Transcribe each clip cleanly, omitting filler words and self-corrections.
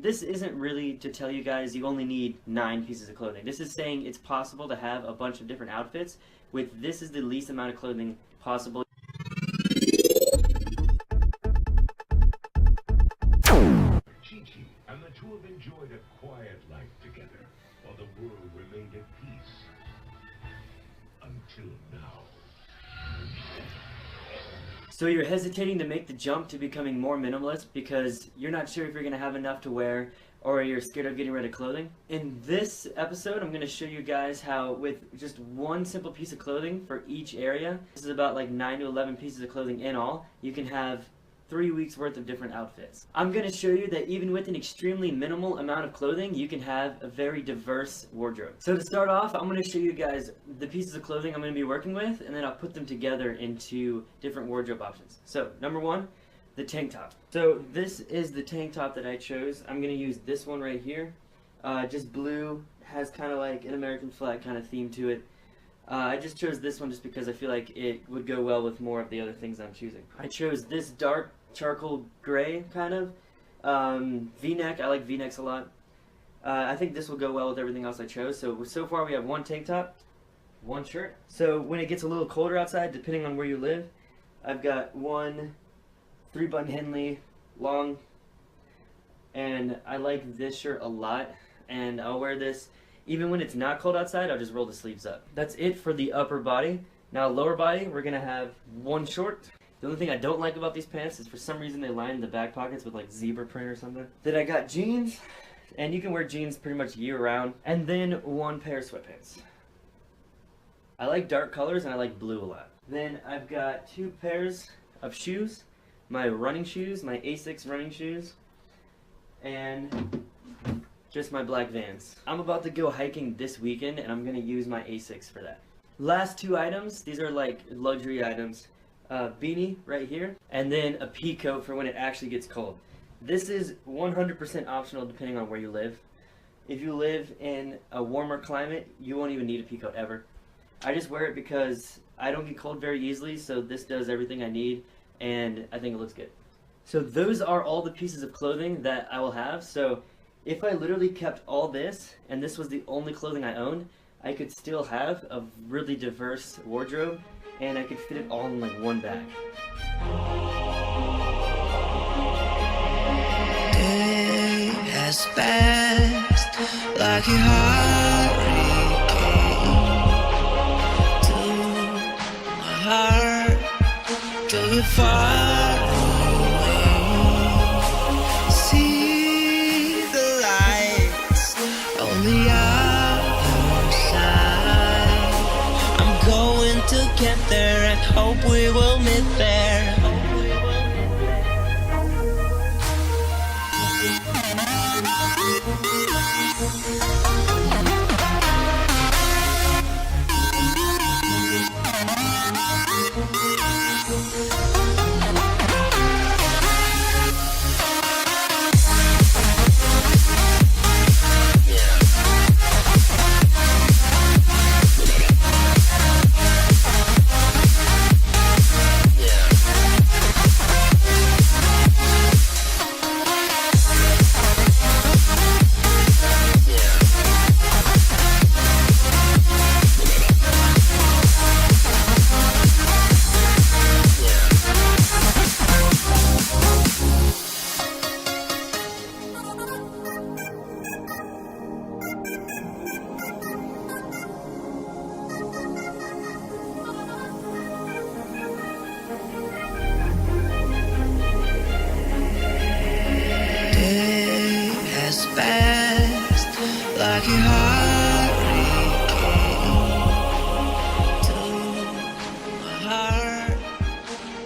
this isn't really to tell you guys you only need 9 pieces of clothing. This is saying it's possible to have a bunch of different outfits with this is the least amount of clothing possible. Chi-Chi and the two have enjoyed a quiet life together while the world remained at peace. Until now. So you're hesitating to make the jump to becoming more minimalist because you're not sure if you're going to have enough to wear or you're scared of getting rid of clothing. In this episode, I'm going to show you guys how with just one simple piece of clothing for each area, this is about like 9 to 11 pieces of clothing in all, you can have 3 weeks worth of different outfits. I'm going to show you that even with an extremely minimal amount of clothing, you can have a very diverse wardrobe. So to start off, I'm going to show you guys the pieces of clothing I'm going to be working with, and then I'll put them together into different wardrobe options. So number 1, the tank top. So this is the tank top that I chose. I'm going to use this one right here. Just blue, has kind of like an American flag kind of theme to it. I just chose this one just because I feel like it would go well with more of the other things I'm choosing. I chose this dark charcoal gray kind of V-neck. I like V-necks a lot. I think this will go well with everything else I chose. So far we have one tank top, one shirt. So when it gets a little colder outside, depending on where you live, I've got one 3-button Henley long, and I like this shirt a lot, and I'll wear this even when it's not cold outside. I'll just roll the sleeves up. That's it for the upper body. Now lower body, we're gonna have one short. The only thing I don't like about these pants is for some reason they line the back pockets with like zebra print or something. Then I got jeans, and you can wear jeans pretty much year round. And then one pair of sweatpants. I like dark colors and I like blue a lot. Then I've got 2 pairs of shoes. My running shoes, my Asics running shoes, and just my black Vans. I'm about to go hiking this weekend and I'm gonna use my Asics for that. Last 2 items, these are like luxury items. Beanie right here, and then a pea coat for when it actually gets cold. This is 100% optional depending on where you live. If you live in a warmer climate, you won't even need a pea coat ever. I just wear it because I don't get cold very easily, so this does everything I need, and I think it looks good. So those are all the pieces of clothing that I will have. So if I literally kept all this, and this was the only clothing I owned, I could still have a really diverse wardrobe, and I could fit it all in like one bag. Day has passed like a hurricane to my heart, till you far away. See the lights on the other side. I'm going to get there and hope we will meet there. Like a hurricane to my heart,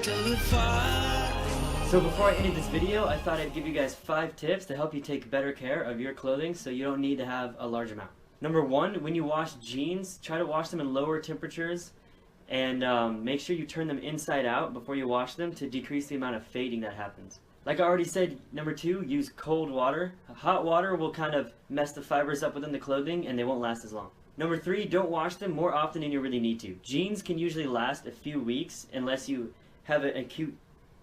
till you far. So before I ended this video, I thought I'd give you guys 5 tips to help you take better care of your clothing so you don't need to have a large amount. Number 1, when you wash jeans, try to wash them in lower temperatures and make sure you turn them inside out before you wash them to decrease the amount of fading that happens. Like I already said, number 2, use cold water. Hot water will kind of mess the fibers up within the clothing and they won't last as long. Number 3, don't wash them more often than you really need to. Jeans can usually last a few weeks unless you have an acute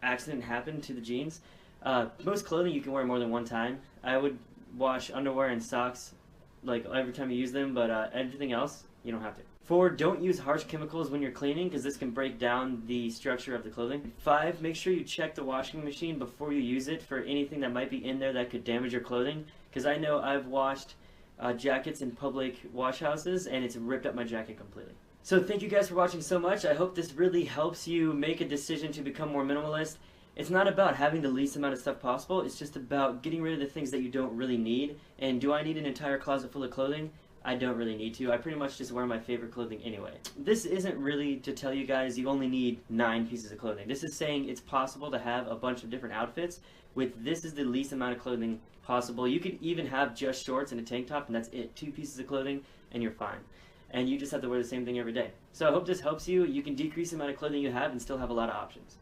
accident happen to the jeans. Most clothing you can wear more than one time. I would wash underwear and socks like every time you use them, but everything else you don't have to. 4, don't use harsh chemicals when you're cleaning because this can break down the structure of the clothing. 5, make sure you check the washing machine before you use it for anything that might be in there that could damage your clothing, because I know I've washed jackets in public wash houses and it's ripped up my jacket completely. So thank you guys for watching so much. I hope this really helps you make a decision to become more minimalist. It's not about having the least amount of stuff possible, it's just about getting rid of the things that you don't really need. And do I need an entire closet full of clothing? I don't really need to. I pretty much just wear my favorite clothing anyway. This isn't really to tell you guys you only need 9 pieces of clothing. This is saying it's possible to have a bunch of different outfits with this is the least amount of clothing possible. You could even have just shorts and a tank top and that's it. 2 pieces of clothing and you're fine. And you just have to wear the same thing every day. So I hope this helps you. You can decrease the amount of clothing you have and still have a lot of options.